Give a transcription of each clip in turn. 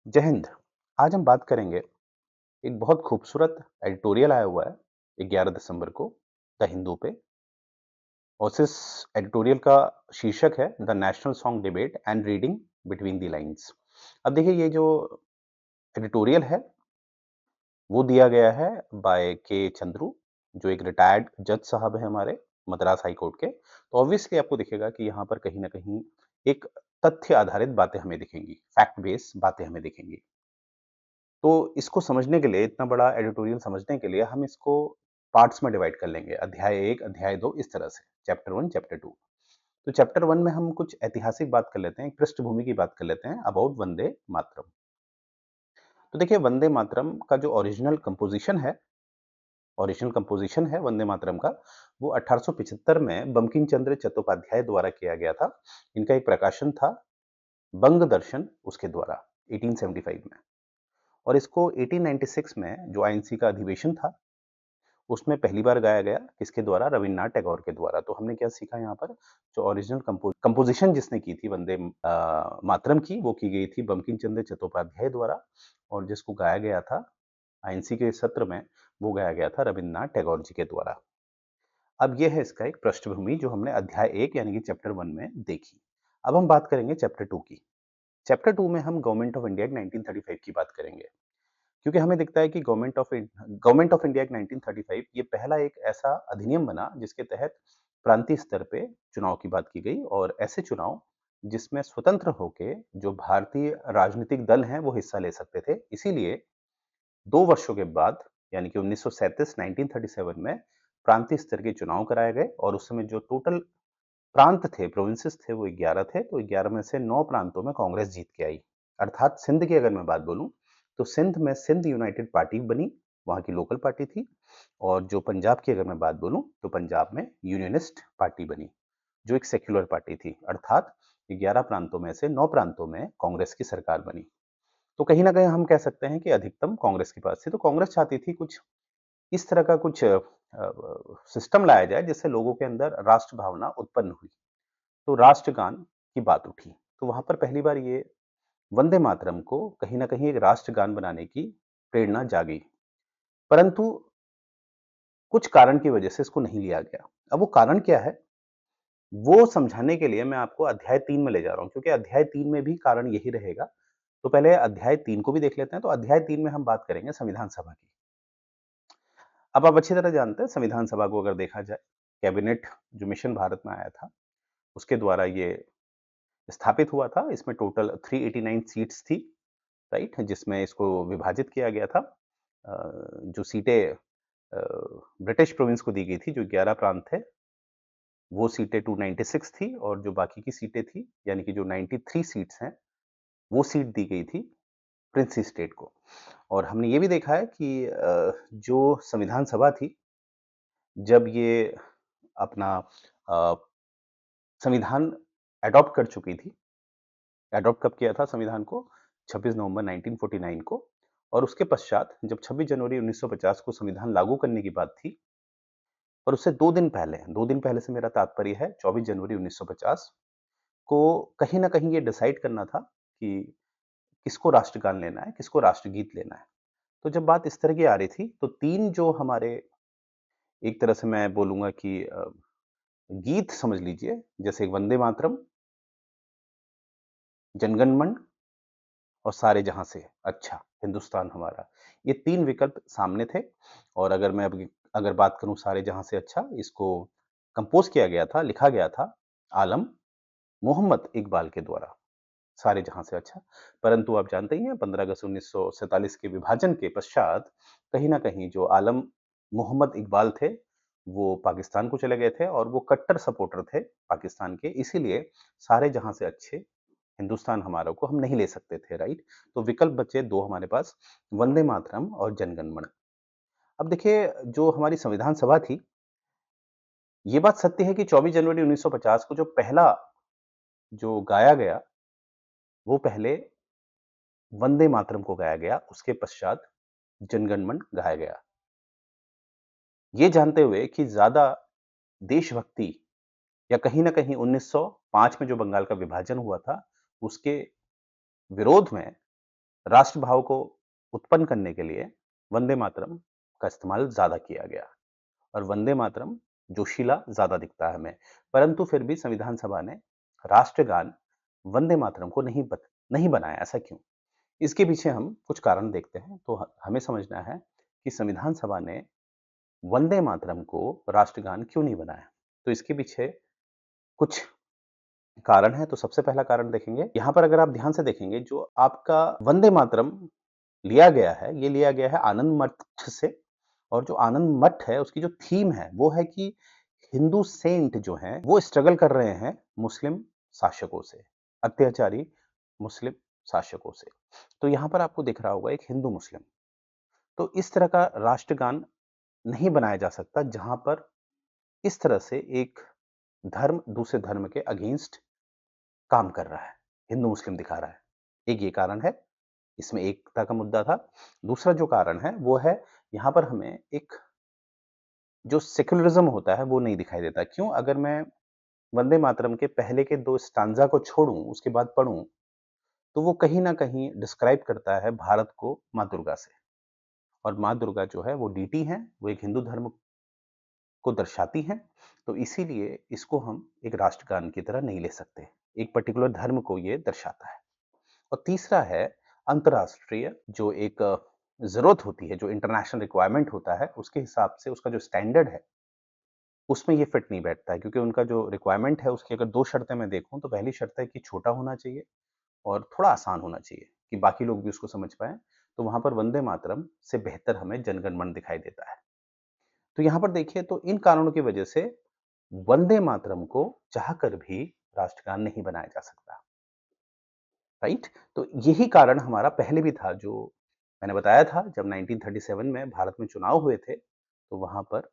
जय हिंद। आज हम बात करेंगे, एक बहुत खूबसूरत एडिटोरियल आया हुआ है 11 दिसंबर को द हिंदू पे। और इस एडिटोरियल का शीर्षक है the national song debate and reading between the lines. अब देखिए, ये जो एडिटोरियल है वो दिया गया है बाय के चंद्रू, जो एक रिटायर्ड जज साहब है हमारे मद्रास हाई कोर्ट के। तो ऑब्वियसली आपको दिखेगा कि यहाँ पर कहीं ना कहीं एक तथ्य आधारित बातें हमें दिखेंगी, फैक्ट बेस्ड बातें हमें दिखेंगी। तो इसको समझने के लिए, इतना बड़ा एडिटोरियल समझने के लिए हम इसको पार्ट्स में डिवाइड कर लेंगे। अध्याय 1, अध्याय 2, इस तरह से चैप्टर 1, चैप्टर 2। तो चैप्टर 1 में हम कुछ ऐतिहासिक बात कर लेते हैं, एक पृष्ठभूमि की बात कर लेते हैं अबाउट वंदे मातरम। तो देखिए, वंदे मातरम का जो ओरिजिनल कंपोजिशन है वंदे मातरम का, वो 1875 में बंकिम चंद्र चट्टोपाध्याय द्वारा किया गया था। इनका एक प्रकाशन था बंग दर्शन, उसके द्वारा 1875 में। और इसको 1896 में जो आईएनसी का अधिवेशन था, उसमें पहली बार गाया गया, किसके द्वारा? रवींद्रनाथ टैगोर के द्वारा। तो हमने क्या सीखा यहाँ पर? जो ओरिजिनल कंपोजिशन जिसने की थी वंदे मातरम की, वो की गई थी बंकिम चंद्र चट्टोपाध्याय द्वारा। और जिसको गाया गया था आईएनसी के सत्र में, वो गाया गया था रवींद्रनाथ टैगोर जी के द्वारा। अब ये है इसका एक पृष्ठभूमि जो हमने अध्याय 1 यानी कि चैप्टर 1 में देखी। अब हम बात करेंगे चैप्टर 2 की। चैप्टर 2 में हम गवर्नमेंट ऑफ इंडिया 1935 की बात करेंगे। क्योंकि हमें दिखता है कि गवर्नमेंट ऑफ इंडिया एक्ट 1935 ये पहला एक ऐसा अधिनियम बना जिसके तहत प्रांतीय स्तर पे चुनाव की बात की गई, और ऐसे चुनाव जिसमें स्वतंत्र होके जो भारतीय राजनीतिक दल हैं वो हिस्सा ले सकते थे। इसीलिए 2 वर्षों के बाद, यानी कि 1937 1937 में प्रांतीय स्तर के चुनाव कराए गए। और उस समय जो टोटल प्रांत थे, प्रोविंसेस थे, वो 11 थे। तो 11 में से 9 प्रांतों में कांग्रेस जीत के आई। अर्थात सिंध की अगर मैं बात बोलूं, तो सिंध में सिंध यूनाइटेड पार्टी बनी, वहां की लोकल पार्टी थी। और जो पंजाब की अगर मैं बात बोलूं, तो पंजाब में यूनियनिस्ट पार्टी बनी, जो एक सेक्युलर पार्टी थी। अर्थात 11 प्रांतों में से 9 प्रांतों में कांग्रेस की सरकार बनी। तो कहीं ना कहीं हम कह सकते हैं कि अधिकतम कांग्रेस के पास थी। तो कांग्रेस चाहती थी कुछ इस तरह का कुछ सिस्टम लाया जाए जिससे लोगों के अंदर राष्ट्र भावना उत्पन्न हुई। तो राष्ट्रगान की बात उठी। तो वहां पर पहली बार ये वंदे मातरम को कहीं ना कहीं एक राष्ट्रगान बनाने की प्रेरणा जागी। परंतु कुछ कारण की वजह से इसको नहीं लिया गया। अब वो कारण क्या है, वो समझाने के लिए मैं आपको अध्याय 3 में ले जा रहा हूं, क्योंकि अध्याय 3 में भी कारण यही रहेगा। तो पहले अध्याय 3 को भी देख लेते हैं। तो अध्याय 3 में हम बात करेंगे संविधान सभा की। अब आप अच्छी तरह जानते हैं संविधान सभा को, अगर देखा जाए, कैबिनेट जो मिशन भारत में आया था, उसके द्वारा ये स्थापित हुआ था। इसमें टोटल 389 सीट्स थी, राइट? जिसमें इसको विभाजित किया गया था। जो सीटें ब्रिटिश प्रोविंस को दी गई थी, जो 11 प्रांत थे, वो सीटें 296 थी। और जो बाकी की सीटें थी, यानी कि जो 93 सीट्स हैं, वो सीट दी गई थी प्रिंसी स्टेट को। और हमने ये भी देखा है कि जो संविधान सभा थी, जब ये अपना अ, संविधान एडॉप्ट कर चुकी थी। एडॉप्ट कब किया था संविधान को? 26 नवंबर 1949 को। और उसके पश्चात जब 26 जनवरी 1950 को संविधान लागू करने की बात थी, पर उससे 2 दिन पहले से मेरा तात्पर्य है 24 जनवरी 1950 को, कहीं न कहीं ये डिसाइड करना था कि किसको राष्ट्रगान लेना है, किसको राष्ट्रगीत लेना है। तो जब बात इस तरह की आ रही थी, तो 3 जो हमारे, एक तरह से मैं बोलूँगा कि गीत समझ लीजिए, जैसे वंदे मातरम, जनगण मन और सारे जहां से अच्छा हिंदुस्तान हमारा, ये 3 विकल्प सामने थे। और अगर बात करूं सारे जहां से अच्छा, इसको कंपोज किया गया था, लिखा गया था आलम मोहम्मद इकबाल के द्वारा, सारे जहां से अच्छा। परंतु आप जानते ही हैं, 15 अगस्त 1947 के विभाजन के पश्चात कहीं ना कहीं जो आलम मोहम्मद इकबाल थे, वो पाकिस्तान को चले गए थे, और वो कट्टर सपोर्टर थे पाकिस्तान के। इसीलिए सारे जहां से अच्छे हिंदुस्तान हमारा को हम नहीं ले सकते थे, राइट? तो विकल्प बचे 2 हमारे पास, वंदे मातरम और जनगण मन। अब देखिए, जो हमारी संविधान सभा थी, ये बात सत्य है कि 24 जनवरी 1950 को जो पहला जो गाया गया, वो पहले वंदे मातरम को गाया गया, उसके पश्चात जनगण मन गाया गया। ये जानते हुए कि ज़्यादा देशभक्ति, या कहीं न कहीं 1905 में जो बंगाल का विभाजन हुआ था, उसके विरोध में राष्ट्र भाव को उत्पन्न करने के लिए वंदे मातरम का इस्तेमाल ज़्यादा किया गया और वंदे मातरम जोशीला ज़्यादा दिखता है हमें। परंतु फिर भी संविधान सभा ने राष्ट्रगान वंदे मातरम को नहीं बनाया, ऐसा क्यों? इसके पीछे हम कुछ कारण देखते हैं। तो हमें समझना है कि संविधान सभा ने वंदे मातरम को राष्ट्रगान क्यों नहीं बनाया? तो इसके पीछे कुछ कारण है। तो सबसे पहला कारण देखेंगे, यहाँ पर अगर आप ध्यान से देखेंगे जो आपका वंदे मातरम लिया गया है, ये लिया गया है आनंद मठ से। और जो आनंद मठ है उसकी जो थीम है वो है कि हिंदू सेंट जो हैं वो स्ट्रगल कर रहे हैं मुस्लिम शासकों से, अत्याचारी मुस्लिम शासकों से। तो यहाँ पर आपको दिख रहा होगा एक हिंदू मुस्लिम। तो इस तरह का राष्ट्रगान नहीं बनाया जा सकता जहां पर इस तरह से एक धर्म दूसरे धर्म के अगेंस्ट काम कर रहा है, हिंदू मुस्लिम दिखा रहा है। एक ये कारण है, इसमें एकता का मुद्दा था। दूसरा जो कारण है वो है यहाँ पर हमें एक जो सेक्युलरिज्म होता है वो नहीं दिखाई देता। क्यों? अगर मैं वंदे मातरम के पहले के 2 स्टांजा को छोड़ूं, उसके बाद पढ़ूं, तो वो कहीं ना कहीं डिस्क्राइब करता है भारत को माँ दुर्गा से। और माँ दुर्गा जो है वो डीटी है, वो एक हिंदू धर्म को दर्शाती हैं। तो इसीलिए इसको हम एक राष्ट्रगान की तरह नहीं ले सकते। एक पर्टिकुलर धर्म को ये दर्शाता है। और तीसरा है अंतर्राष्ट्रीय जो एक ज़रूरत होती है, जो इंटरनेशनल रिक्वायरमेंट होता है, उसके हिसाब से उसका जो स्टैंडर्ड है, उसमें ये फिट नहीं बैठता है। क्योंकि उनका जो रिक्वायरमेंट है, उसकी अगर 2 शर्तें मैं देखूँ, तो पहली शर्त है कि छोटा होना चाहिए और थोड़ा आसान होना चाहिए, कि बाकी लोग भी उसको समझ पाएँ। तो वहाँ पर वंदे मातरम से बेहतर हमें जनगण मन दिखाई देता है। तो यहाँ पर देखिए, तो इन कारणों की वजह से वंदे मातरम को चाहकर भी राष्ट्रगान नहीं बनाया जा सकता, राइट? तो यही कारण हमारा पहले भी था, जो मैंने बताया था जब 1937 में भारत में चुनाव हुए थे, तो वहाँ पर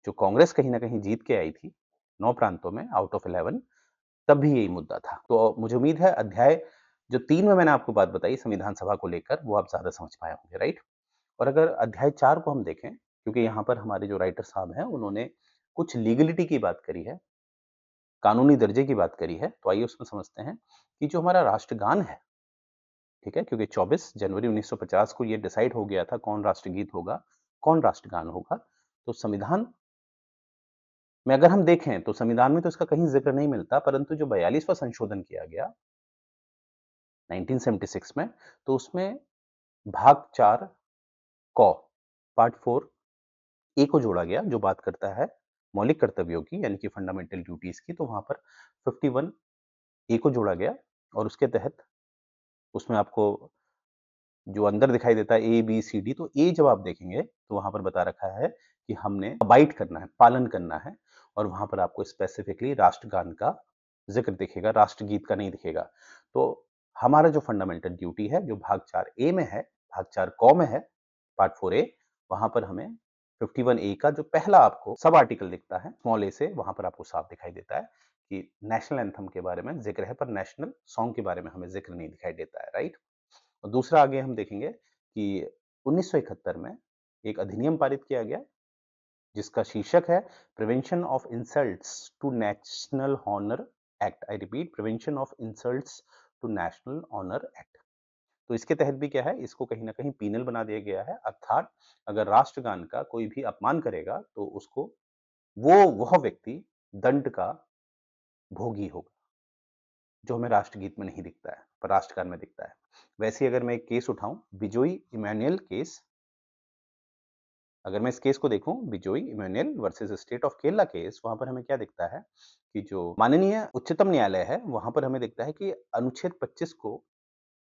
जो कांग्रेस कहीं न कहीं जीत के आई थी, 9 प्रांतों में आउट ऑफ 11, तब भी यही मुद्दा था। तो मुझे उम्मीद है अध्याय जो 3 में मैंने आपको बात बताई संविधान सभा को लेकर, वो आप ज़्यादा समझ पाए होंगे, राइट? और अगर अध्याय 4 को हम देखें, क्योंकि यहाँ पर हमारे जो राइटर साहब हैं, उन्होंने कुछ लीगैलिटी की बात करी है, कानूनी दर्जे की बात करी है, तो आइए उसमें समझते हैं कि जो हमारा राष्ट्रगान है, ठीक है? क्योंकि 24 जनवरी 1950 को ये डिसाइड हो गया था कौन राष्ट्रगीत होगा, कौन राष्ट्रगान होगा। तो संविधान में अगर हम देखें तो संविधान में तो इसका कहीं ज़िक्र नहीं मिलता, परंतु जो 42वां संशोधन किया गया 1976 में, तो उसमें भाग 4 क पार्ट 4 ए को जोड़ा गया, जो बात करता है मौलिक कर्तव्यों की, यानी कि फंडामेंटल ड्यूटीज़ की। तो वहाँ पर 51 ए को जोड़ा गया और उसके तहत उसमें आपको जो अंदर दिखाई देता है ए, बी, सी, डी, तो ए जब आप देखेंगे तो वहाँ पर बता रखा है कि हमने अबाइड करना है, पालन करना है। और वहाँ पर आपको स्पेसिफिकली राष्ट्रगान का ज़िक्र दिखेगा, राष्ट्रगीत का नहीं दिखेगा। तो हमारा जो फंडामेंटल ड्यूटी है, जो भाग 4 ए में है, भाग 4 क में है, पार्ट 4 ए, वहाँ पर हमें 51 ए का जो पहला आपको सब आर्टिकल दिखता है, स्मॉल ए से, वहाँ पर आपको साफ दिखाई देता है कि नेशनल एंथम के बारे में ज़िक्र है, पर नेशनल सॉन्ग के बारे में हमें ज़िक्र नहीं दिखाई देता है, राइट? और दूसरा आगे हम देखेंगे कि 1971 में एक अधिनियम पारित किया गया, जिसका शीर्षक है prevention of insults to national honour act. I repeat, prevention of insults to national honour act. तो इसके तहत भी क्या है, इसको कहीं ना कहीं पीनल बना दिया गया है। अर्थात अगर राष्ट्रगान का कोई भी अपमान करेगा तो उसको वह व्यक्ति दंड का भोगी होगा, जो हमें राष्ट्रगीत में नहीं दिखता है पर राष्ट्रगान में दिखता है। वैसे ही अगर मैं एक केस उठाऊं, बिजोई इमैनुअल केस, अगर मैं इस केस को देखूं, Bijoe Emmanuel versus state of Kerala case, वहां पर हमें क्या दिखता है कि जो माननीय उच्चतम न्यायालय है, वहां पर हमें दिखता है कि अनुच्छेद 25 को,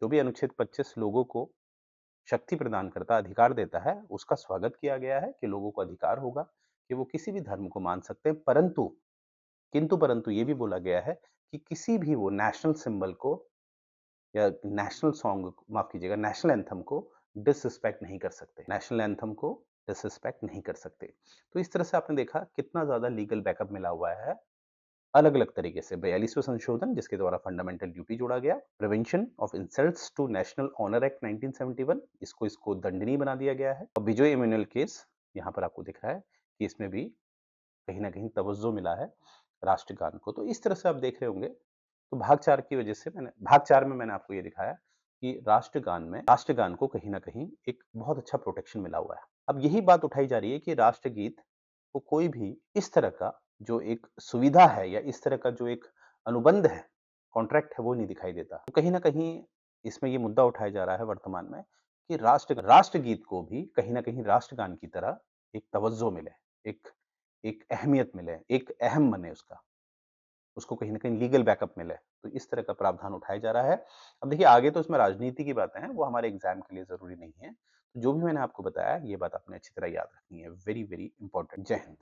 जो भी अनुच्छेद 25 लोगों को शक्ति प्रदान करता, अधिकार देता है, उसका स्वागत किया गया है कि लोगों को अधिकार होगा कि वो किसी भी धर्म को मान सकते हैं। परंतु किंतु परंतु ये भी बोला गया है कि किसी भी वो नेशनल सिंबल को या नेशनल सॉन्ग, माफ कीजिएगा, नेशनल एंथम को डिसरिस्पेक्ट नहीं कर सकते, नेशनल एंथम को डिसरिस्पेक्ट नहीं कर सकते। तो इस तरह से आपने देखा कितना ज्यादा लीगल बैकअप मिला हुआ है अलग अलग तरीके से। 42वां संशोधन, जिसके द्वारा फंडामेंटल ड्यूटी जोड़ा गया, prevention of insults to national honour act 1971, इसको दंडनीय बना दिया गया है। और बिजोय इम्यूनल केस, यहाँ पर आपको दिख रहा है कि इसमें भी कहीं ना कहीं तवज्जो मिला है राष्ट्रगान को। तो इस तरह से आप देख रहे होंगे। तो भाग 4 की वजह से भाग 4 में मैंने आपको ये दिखाया कि राष्ट्रगान को कहीं न कहीं एक बहुत अच्छा प्रोटेक्शन मिला हुआ है। अब यही बात उठाई जा रही है कि राष्ट्रगीत को कोई भी इस तरह का जो एक सुविधा है या इस तरह का जो एक अनुबंध है, कॉन्ट्रैक्ट है, वो नहीं दिखाई देता। तो कहीं न कहीं इसमें ये मुद्दा उठाया जा रहा है वर्तमान में कि राष्ट्रगीत को भी कहीं न कहीं राष्ट्रगान की तरह एक तवज्जो मिले, एक एक अहमियत मिले, एक अहम बने उसको कहीं न कहीं लीगल बैकअप मिले। तो इस तरह का प्रावधान उठाया जा रहा है। अब देखिए आगे तो इसमें राजनीति की बातें हैं, वो हमारे एग्ज़ाम के लिए ज़रूरी नहीं है। जो भी मैंने आपको बताया, ये बात आपने अच्छी तरह याद रखनी है। Very, very important. जय हिंद।